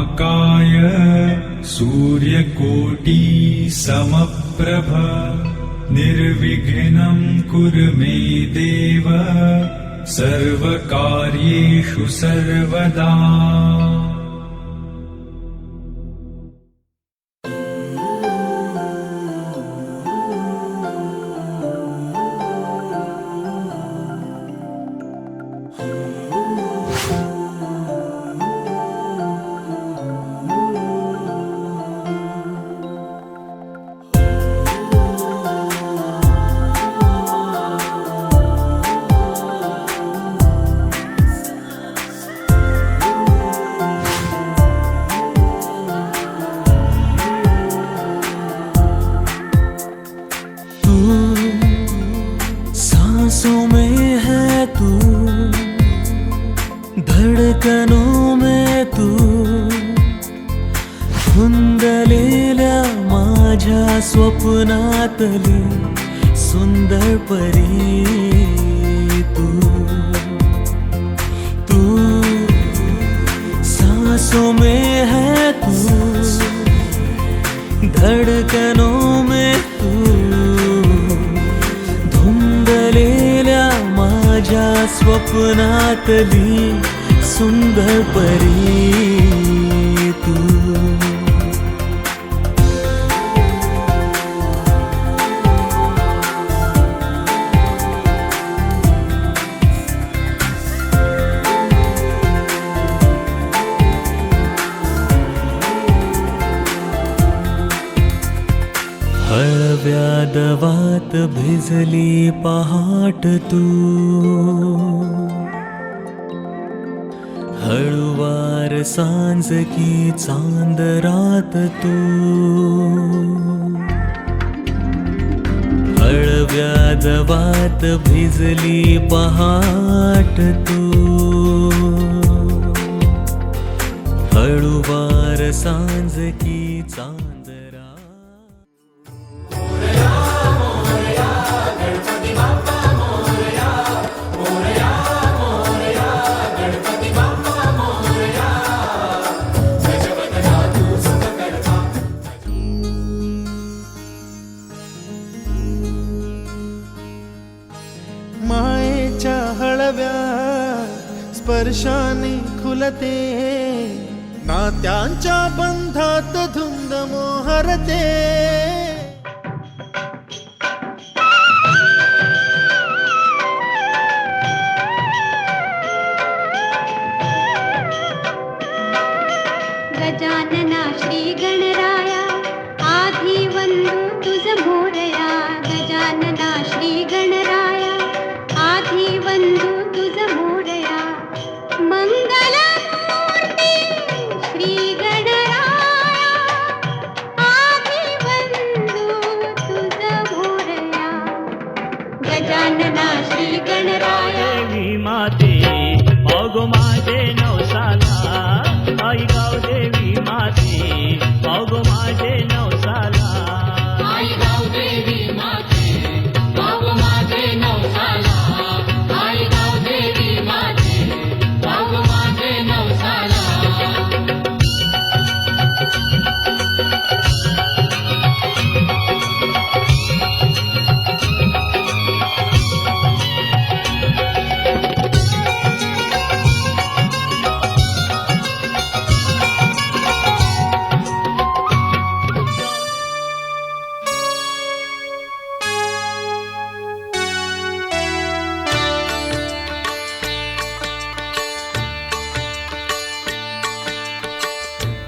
वक्रतुण्डमहाकाय सूर्यकोटि समप्रभ निर्विघ्नं कुरु मे देव सर्वकार्येषु सर्वदा। सांसों में है तू, धडकनों में तू, धुंदलेल्या माझ्या स्वप्नातली सुंदर परी तू। तू सांसों में है तू, धडकनों में तू, धुंदलेल्या माझ्या स्वप्नातली सुंदर परी तू। हळव्या दवात भिजली पहाट तू, हळुवार सांज की चांद रात तू। हळव्या दवात भिजली पहाट तू, हळुवार सांज की चांद मायेच्या हळव्या स्पर्शाने खुलते, नात्यांच्या बंधात धुंद मोहरते। गजानना श्री गणराया आधी वंदू तुझ मोरया। गजानना श्री गणराया आधी वंदू तुझ मोरया। मंगलमूर्ती श्री गणराया आधी वंदू तुझ मोरया। गजानना श्री गणराया देवी माते मागो माझे नवसाला, आई गाव देवी माते मागो माझे नवसाला। आई गाव देवी माते मागो माझे नवसाला। आई गाव देवी माते मागो माझे नवसाला।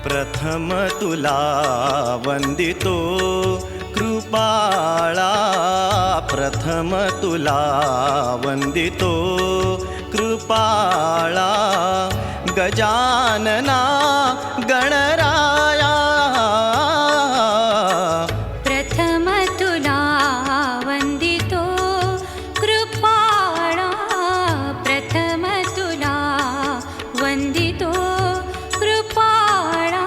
प्रथम तुला वंदितो कृपाळा। प्रथम तुला वंदितो कृपाळा। गजानना गणराया प्रथम तुला वंदितो कृपाळा। प्रथम तुला वंदितो कृपाळा।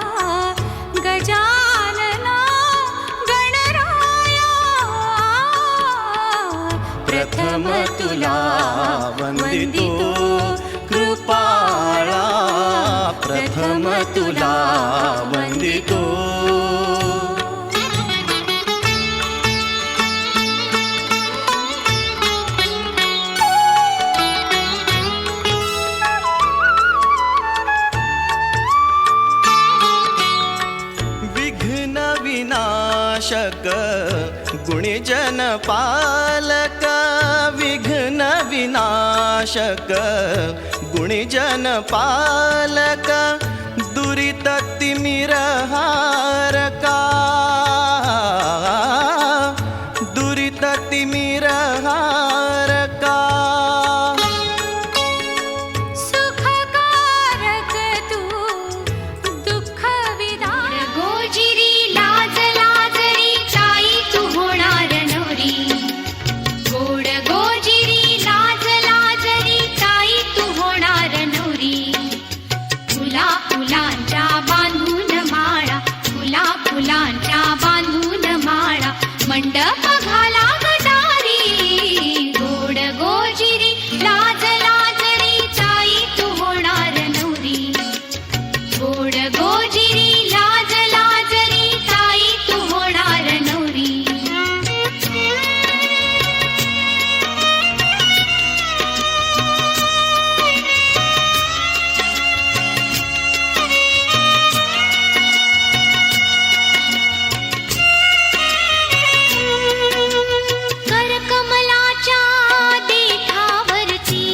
गजानना गणराया प्रथम तुला वंदितो कृपाळा। प्रथम तुला वंदितो. विघ्न विनाशक गुणजन पालक, विघ्न विनाशक गुणजन पालक, दुरित तिमिरहारका, दुरित तिमिरहारका. सुखकारक तू दुःख विदान, गोजिरी लाज लाजरी चाई तू होणार नवरी. गोड गोजिरी लाज लाजरी चाई तू होणार नवरी. फुला फुलांच्या बांधून माळा, फुला फुलांच्या बांधून माळा, मंडप घाला गटारी. गोड गोजिरी लाज लाजरी चाई तू होणार नवरी. गोड गोजिरी लाज लाजरी चाई तू होणार नवरी. कर कमलाच्या देठावरती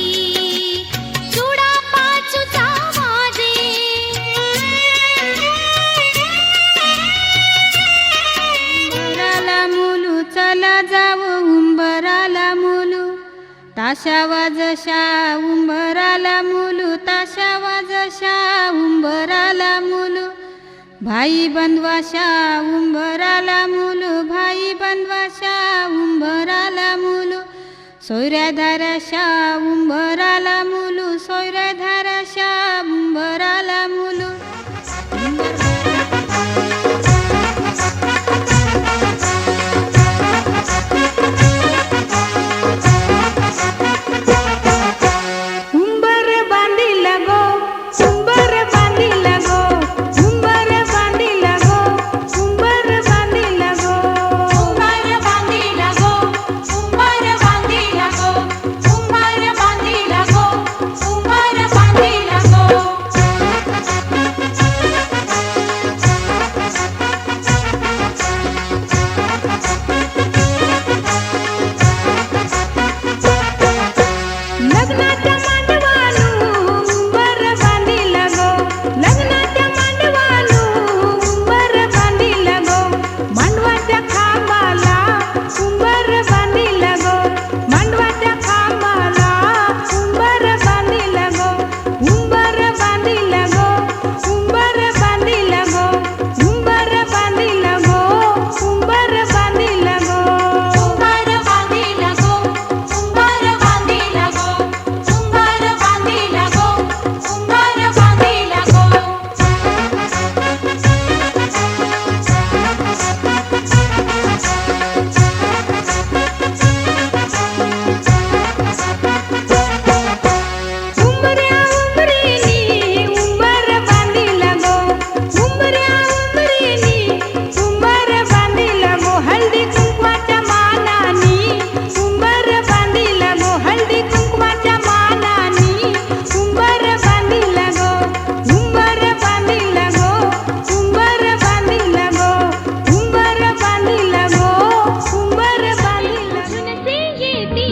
चुडा पाचूचा वाजे. उंबराला मुलू चला जावं उंबराला मुलू, ताशा वाजशा उंबराला मुलू, ताशा वाजशा उंबराला मुलू. भाई बंधवाशा उंबराला मुलू, भाई बंधवाशा उंबराला मुलू. सोयऱ्या धाराशा उंबराला मुलू, सोयऱ्या धाराशा उंबराला मुलू. उंबर बांधिला गो, उंबर बांधिला गो, उंबर बांधिला गो, उंबर बांधिला गो. उंबर बांधिला गो, उंबर बांधिला गो, उंबर बांधिला गो, उंबर बांधिला गो. लग्नाच्या मांडवालू उंबर बांधिला गो, लग्नाच्या मांडवालू उंबर बांधिला गो. मांडवाच्या खांबाला उंबर बांधिला गो, मांडवाच्या खांबाला उंबर बांधिला गो. उंबर बांधिला गो, उंबर बांधिला गो, उंबर बांधिला गो, उंबर बांधिला गो. उंबर बांधिला गो, उंबर बांधिला गो, उंबर बांधिला गो, उंबर बांधिला गो. उंबऱ्या उंबरीनी उंबर बांधिला गो, उंबऱ्या उंबरीनी उंबर बांधिला गो. हळदी कुंकवाच्या मानानी उंबर बांधिला गो, हळदी कुंकवाच्या मानानी उंबर बांधिला गो. उंबर बांधिला गो, उंबर बांधिला गो, उंबर बांधिला गो, उंबर बांधिला. सुनते येती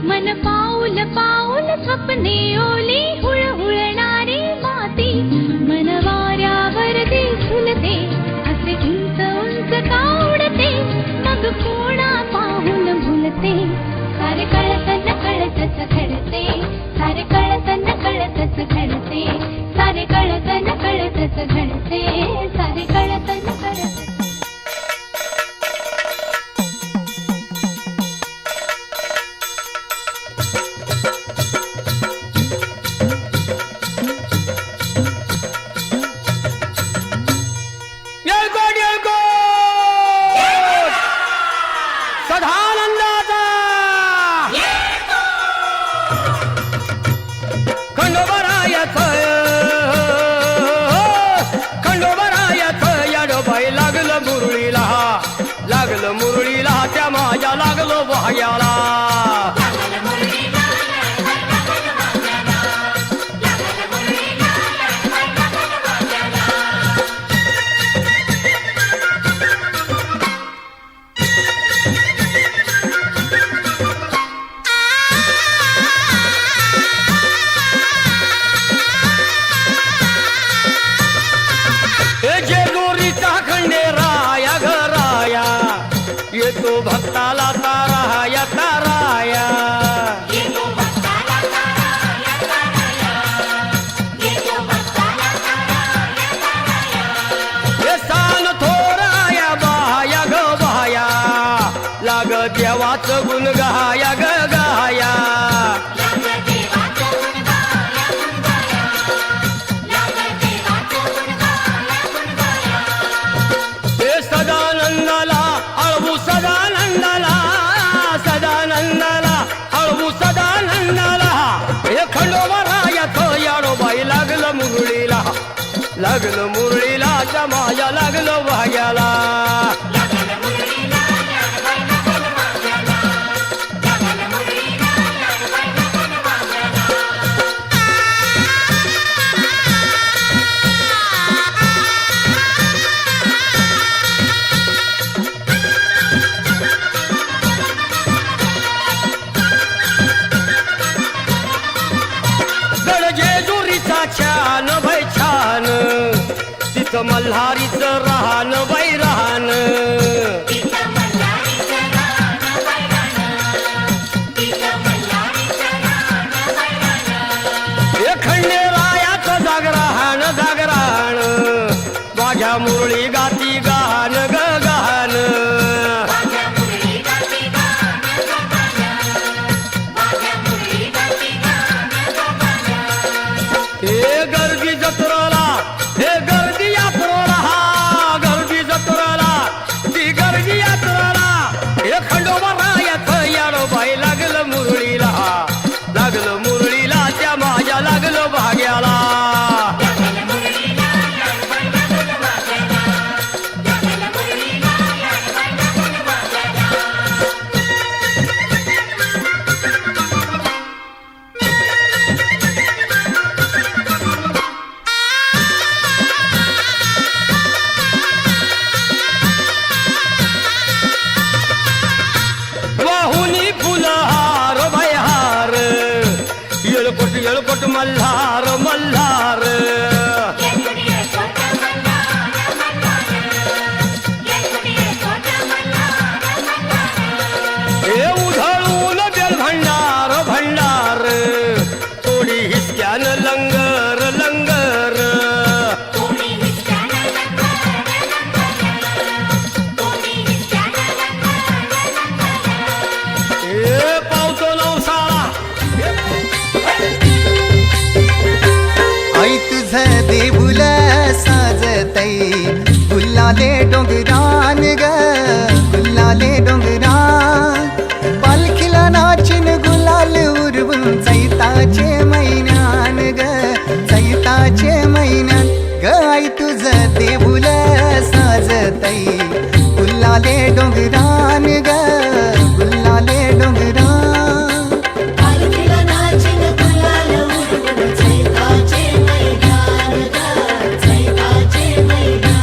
मन पाऊल पाऊल थपने ओली, हुळहुळणारी माती मन वाऱ्यावर दे फुलते. असे उंच उंच का उडते, मग कोणा पाहून भुलते. सारे कळतन कळतच घडते, सारे कळतन कळतच घडते, सारे कळतन कळतच घडते, सारे कळतन कळतच. सदानंदाचा खंडोबरायाचा लागलो वाह्याला. हे जेजुरीचा खंडेराया घराया येतो भक्ताला ताराया ताराया. हे सान थोराया बाया ग बाया लाग देवाचं गुण गाया ग गाया. हे सदानंदाला अळवू सदानंदाला सदानंदाला अळवू सदानंदाला. हे खंडोबारायाचं याडोबाई लागलं मुरळीला लागलं मुरळीला जमाया लागलं वाग्याला. गड जेजुरीचा छान भय छान तिथं मल्हारीचं राहण बाई राहण. हे खंडेरायाचं जागराहण जागराहण माझ्या मुरळी गाती गाहन ग गाहन. हे गर्दी जत्रेला हे गर्दी यात्रेला हा गर्दी जत्रेला ती गर्दी यात्रेला. हे खंडोबारायाचं याडोबाई लागलं मुरळीला लागलं मुरळीला त्या माझ्या लागलं भाग्याला. वाहुनी फुलहार भयहार येळकोट येळकोट मल्हार मल्हार. हे उधळून बेल भंडार भंडार थोडी हिसक्यानं लंगर लंगर. हे पावतो नवसाळा आई तुझं देऊल साजतई गुल्लाले डोंगरान ग गुल्लाले डोंगरान. पालखीला नाचिन गुलाल उरवून चैताचे महिन्यान ग चैताचे महिन्यान ग. आई तुझं देऊल साजतई गुल्लाले डोंगरान ग गुल्लाले डोंगरान. पालखीला नाचिन गुलाल उडवून चैताचे मैदान ग चैताचे मैदान.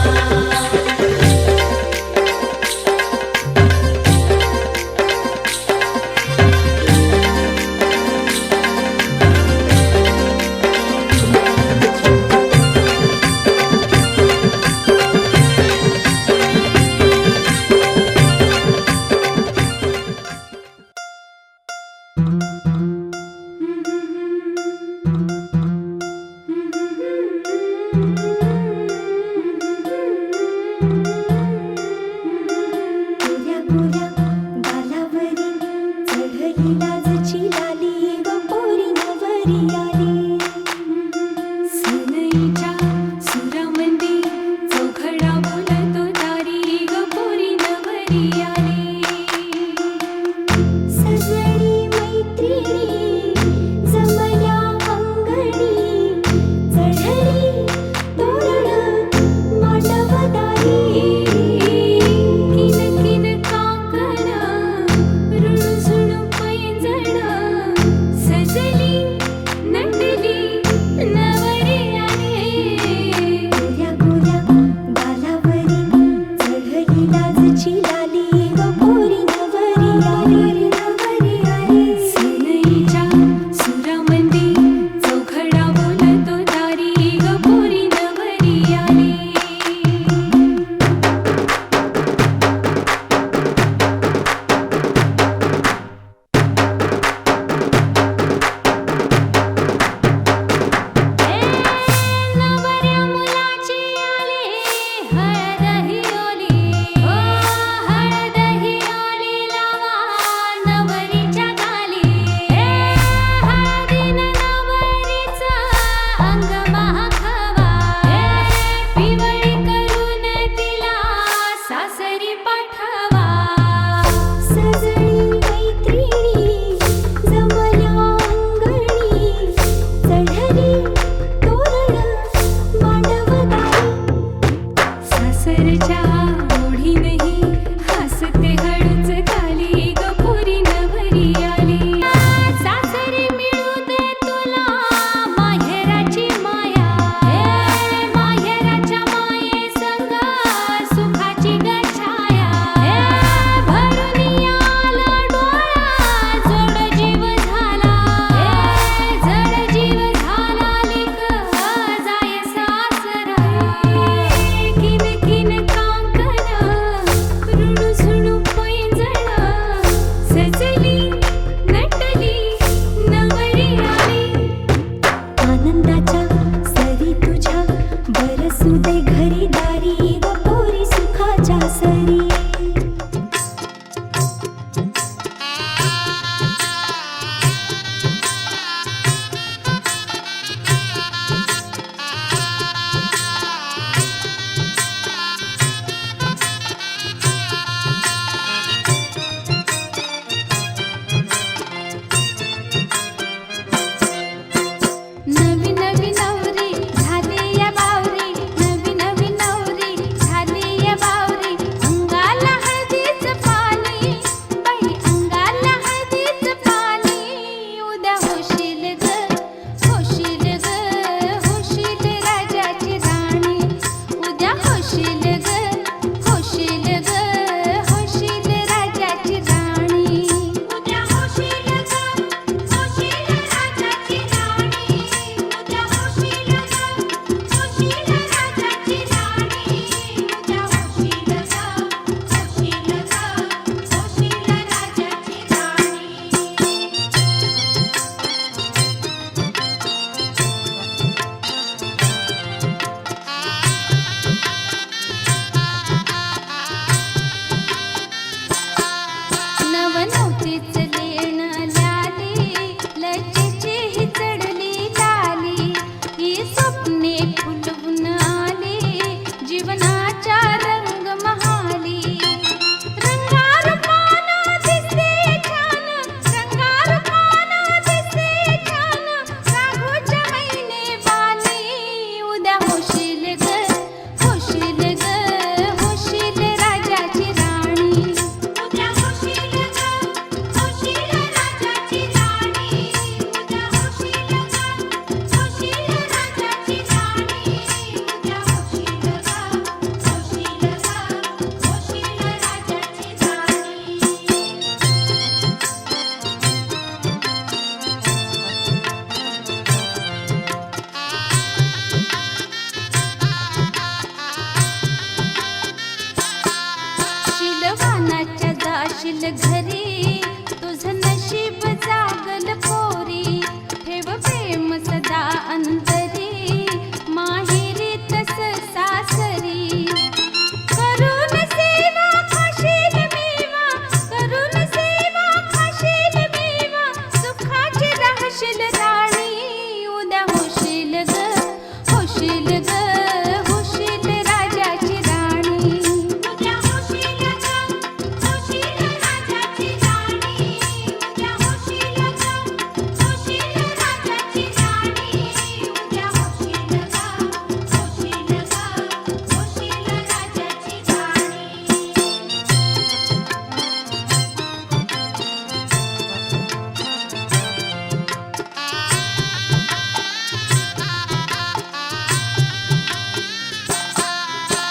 असू दे घरी दारी व पोरी सुखाच्या सरी. नवी नवी नवरी झाली या बावरी, नवी नवी नवरी झाली या बावरी. अंगाला हळदीचं पाणी, बाई अंगाला हळदीचं पाणी. उद्या होशील ग, होशील ग, होशील राजाची राणी. उद्या होशील ग, होशील ग, होशील राजाची राणी. उद्या होशील ग, होशील राजाची राणी. उद्या होशील ग, होशील राजाची राणी. उद्या होशील ग, होशील ग, होशील राजाची राणी. नवनवतीच लेणं ल्याली, लज्जेची ही चढली लाली. ही स्वप्ने फुलवून आली, जीवनाच्या रंग महाली. रंगारूपानं दिसते छान, रंगारूपानं दिसते छान. राघोच्या मैने बाली. उद्या होशील ग, होशील ग, होशील राजाची राणी. उद्या होशील ग, होशील राजाची राणी. उद्या होशील ग, होशील राजाची राणी. उद्या होशील ग, होशील ग, होशील राजाची राणी. शिलवानाच्या जाशील घरी, तुझं नशीब जागल पोरी. ठेव प्रेम सदा अंतरी, माहेरी तस सासरी. करून सेवा खाशील मेवा, करून सेवा खाशील मेवा. सुखाची राहशील राणी. उद्या होशील ग, होशील ग, होशील राजाची राणी. उद्या होशील ग, होशील राजाची राणी. उद्या होशील ग, होशील राजाची राणी. उद्या होशील ग, होशील ग, होशील राजाची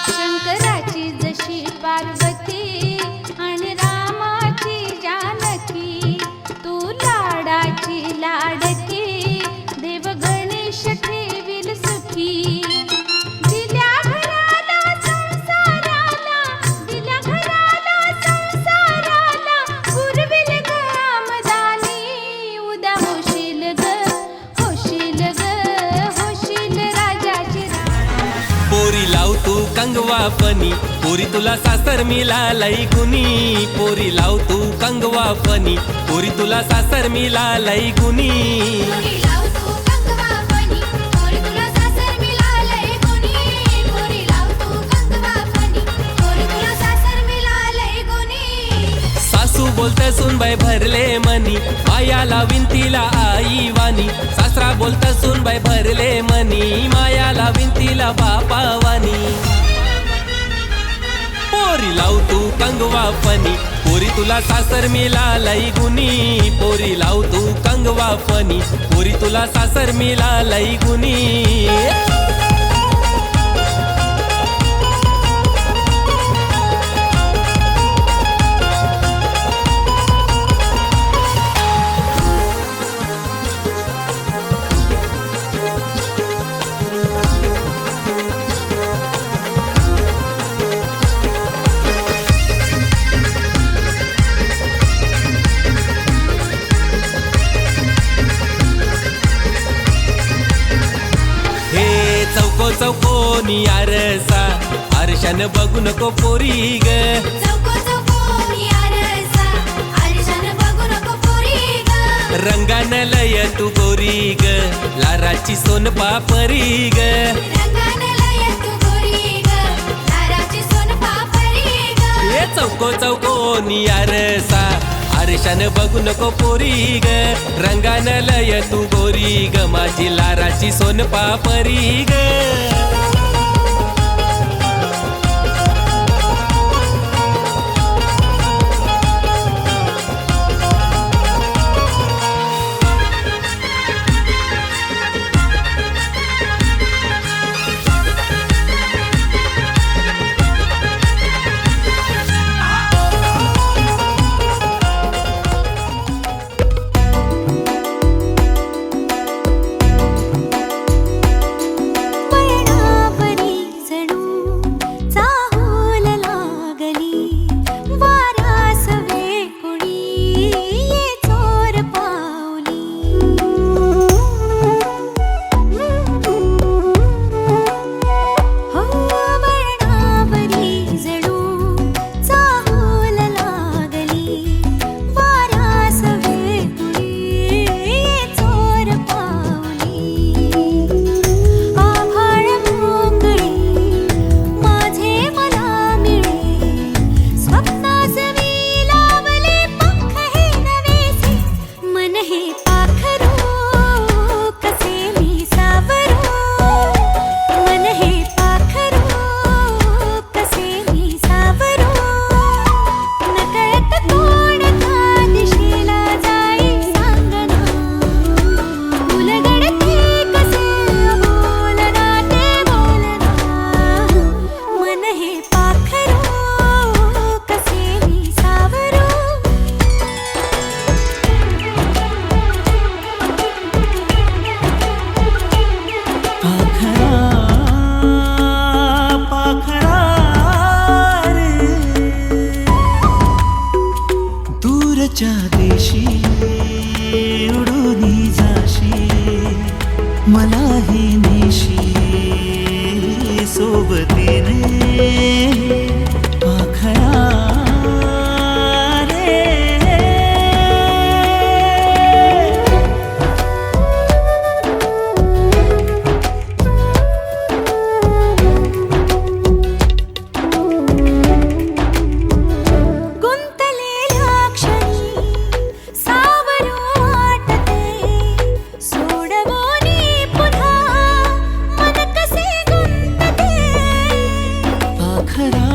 शंकराची जशी पार्वती आणि रामाची जानकी. तू लाडाची लाडकी, देव गणेश ठेवील सुखी. दिल्या घराला संसाराला, दिल्या घराला संसाराला. पुरविल ग आमदानी. उद्या होशील ग, होशील ग, होशील राजाची राणी. पोरी लाव तू कंगवा फनी, पोरी तुला सासर मिळालय गुनी. पोरी लाव तू कंगवा फनी, पोरी तुला सासर मिळालय गुनी. पोरी लाव तू कंगवा फणी, पोरी तुला सासर मिळालंय गुणी. पोरी लाव तू कंगवा फणी, पोरी तुला सासर मिळालंय गुणी. सासू बोलत सुनबाई भरले मनी, मायाला विंतीला आई वाणी. सासरा बोलत सुनबाई भरले मनी, मायाला विंतीला बापा वाणी. पोरी लाव तू कंगवा फनी, पोरी तुला सासर मिळालय गुनी. पोरी लाव तू कंगवा फनी, पोरी तुला सासर मिळालय गुनी. हे आरसा आरशान बघू नको पोरी ग चौको चौको मी आरसा आरशान बघू नको पोरी ग रंगान लय तू गोरी ग लाराची सोन पापरी ग रंगान लय तू गोरी ग लाराची सोन पापरी ग ये चौको चौको नी आरसा आरशान बघू नको पोरी ग रंगान लय तू गोरी ग माझी लाराची सोन पापरी ग वळणावरी जणू चाहूल लागली वारास वेकुळी ये चोर पावली हो वळणावरी जणू चाहूल लागली वारास वेकुळी ये चोर पावली आभाळ मोकळे माझे मला मिळे स्वप्नास मी लावले पंख हे नवेसे मन हे पाखरू कसे मी सावरू मन हे पाखरू कसे मी सावरू नकळत कोणत्या दिशेला जाई सांगना उलगडते कसे बोलना ते बोलना मन हे पाखरू कसे मी सावरू पाखरा पाखरा रे दूरच्या देशी उडून जाशी मलाही नेशी सोबतीने पाखरा रे गुंतलेल्या क्षणी सावरू वाटते सोडवोनी पुन्हा मन कसे गुंतते पाखरा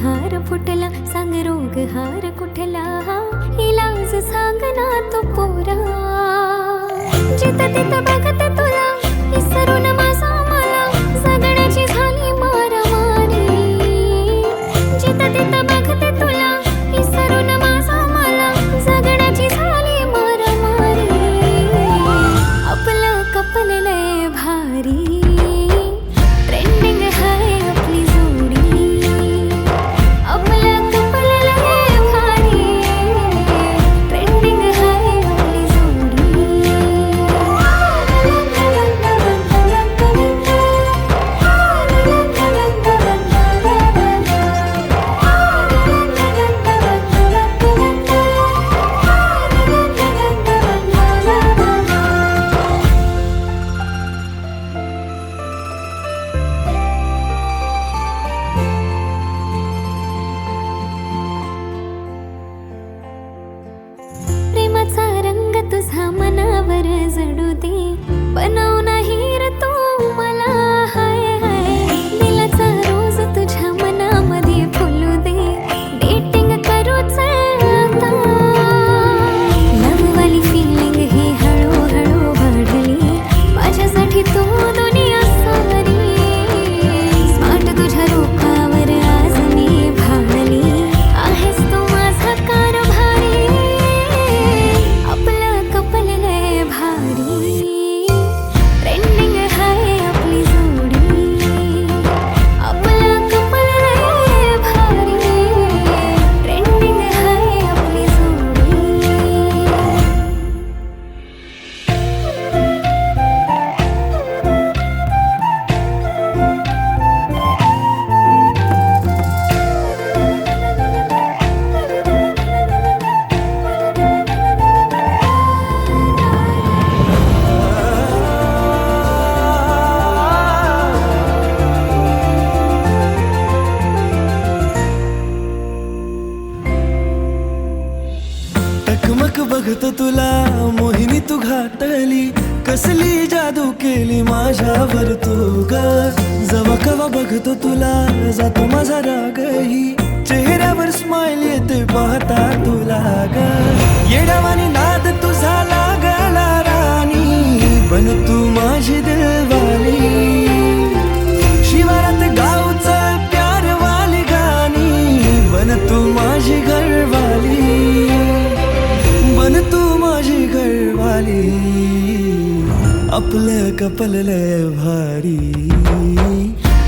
हार फुटला सांग रोग हार कुठला इलाज सांग ना तो पोरा जिथं तिथं बघत तुला विसरून माझा मला जगण्याची झाली मारामारी जिथं तिथं बघत तुला विसरून माझा मला जगण्याची झाली मारामारी आपलं कपल लय भारी ट्रेंडिंग हाय आपली जोडी आपलं कपल लय भारी ट्रेंडिंग हाय आपली प्रेमाचा रंग तुझा मनावर जडू दे बनव नाही रे तू मला हाय हाय दिलाचा रोज तुझ्या मनामध्ये फुलू दे डेटिंग करूच आता लव्हवाली फिलिंग ही हळूहळू वाढली माझ्यासाठी तू दुनिया सारी स्मार्ट तुझ्या रूपावर आज मी भाळली आहेस तू माझा कारभारी आपलं कपल लय भारी ट्रेंडिंग हाय आपली जोडी आपलं कपल लय भारी ट्रेंडिंग हाय आपली जोडी टकमक बघतो तुला मोहिनी तू घातली कसली जादू केली माझ्यावर तू ग जवा कवा बघतो तुला जातो माझा रागही चेहऱ्यावर स्माइल येते पाहता तुला ग येडावानी नाद तुझा लागला राणी बन तू माझी दिलवाली शिवारात गावचं प्यारवाली गाणी बन तू माझी घरवाली बन तू माझी घरवाली आपलं कपल लय भारी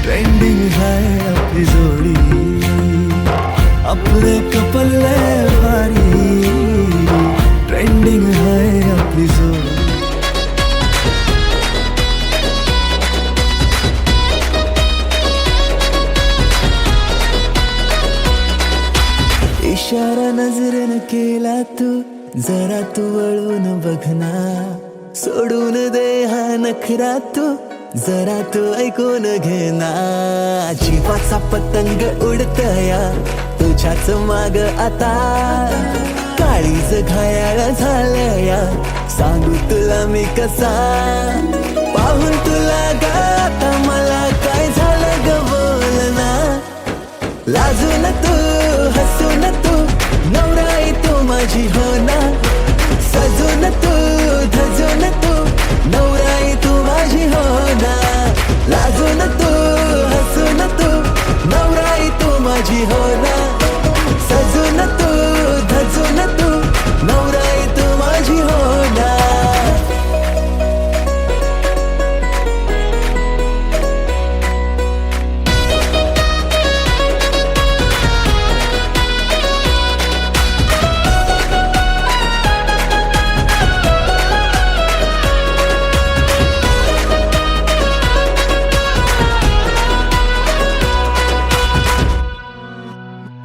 ट्रेंडिंग हाय आपली जोडी आपलं कपल लय भारी ट्रेंडिंग हाय आपली जोडी इशारा नजरेनं केला तू जरा तू वळून बघना सोडून दे हा नखरा तू जरा तू ऐकून घेना जीवाचा पतंग उडतया तुझ्याच माग आता काळीज घायाळ झालया सांगू तुला मी कसा पाहून तुला गाता मला काय झालं ग बोलना लाजून तू हसून तू नवराई तू माझी हो ना सजून तू धजून तू नवराई तू माझी हो ना लाजून तू हसून तू नवराई तू माझी हो ना सजून तू धजून तू नवराई तू माझी हो ना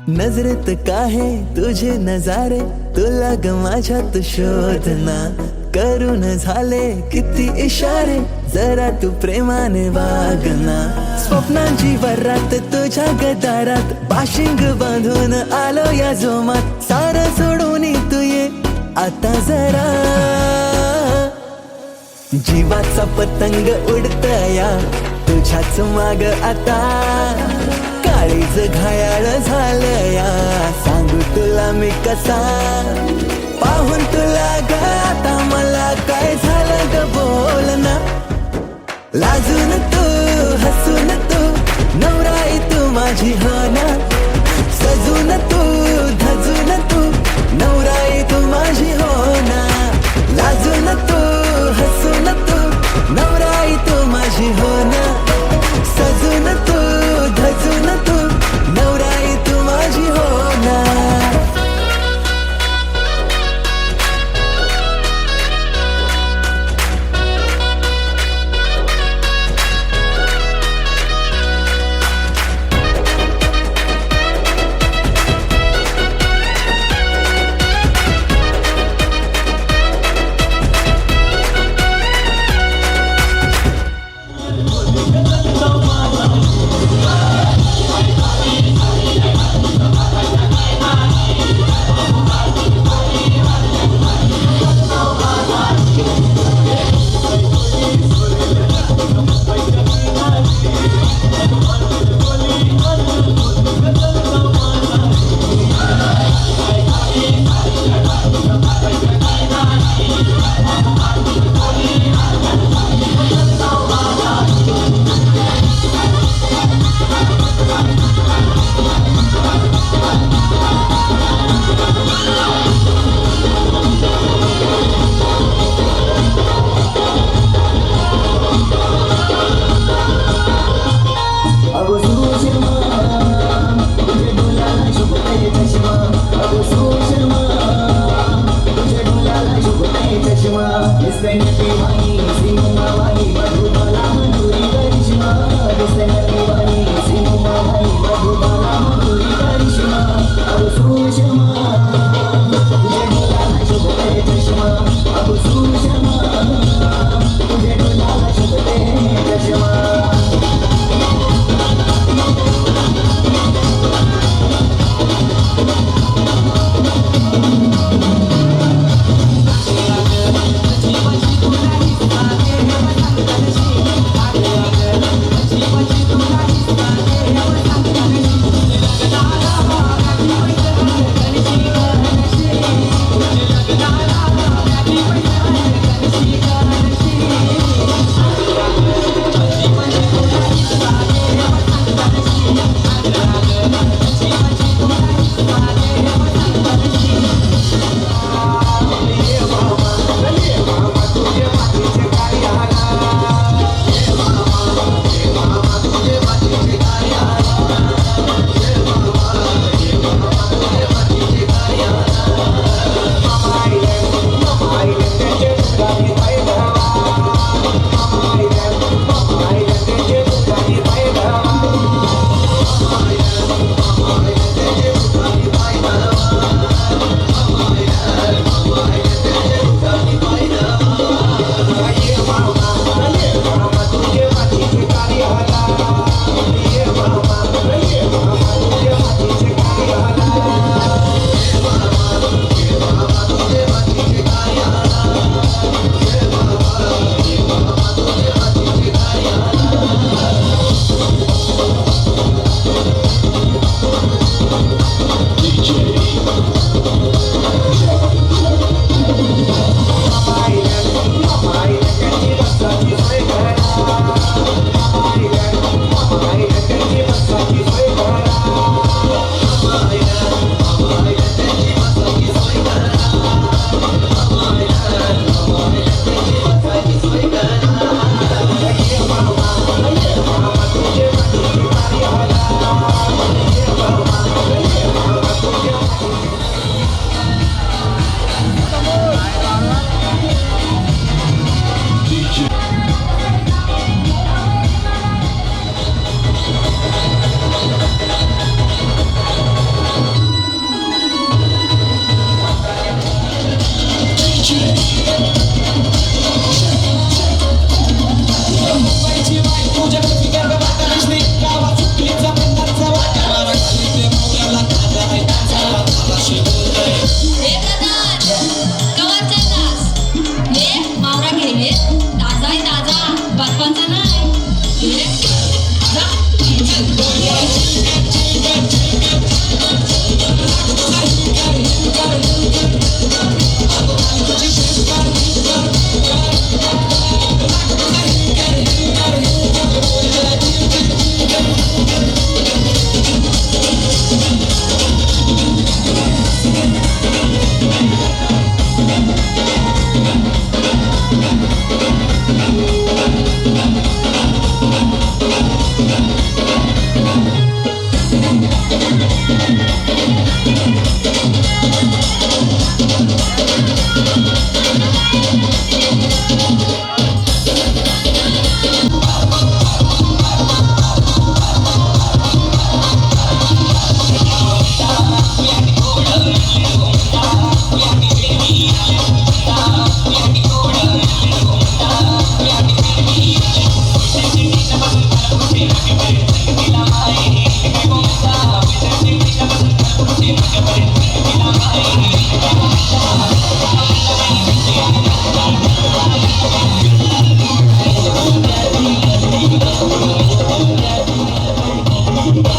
नजरेत काहे तुझे नजारे तुला ग माझ्यात शोधना करून झाले किती इशारे जरा तू प्रेमाने वागना स्वप्नांची वरात तुझ्या गदारात बाशिंग बांधून आलो या जोमात सारं सोडून तू ये आता जरा जीवाचा पतंग उडतया तुझ्याच माग आता काळी तुझ घायाळ झालं या, सांगू तुला मी कसा. पाहून तुला ग आता मला काय झालं ग बोल ना. लाजून तू हसून तू नवराई तू माझी हो ना. सजून तू धजून तू नवराई तू माझी हो ना. लाजून तू हसून तू नवराई तू माझी हो ना. सजून तू धजून तू नवराई तू माझी हो ना.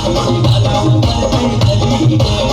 गालावर पडतंय कली ग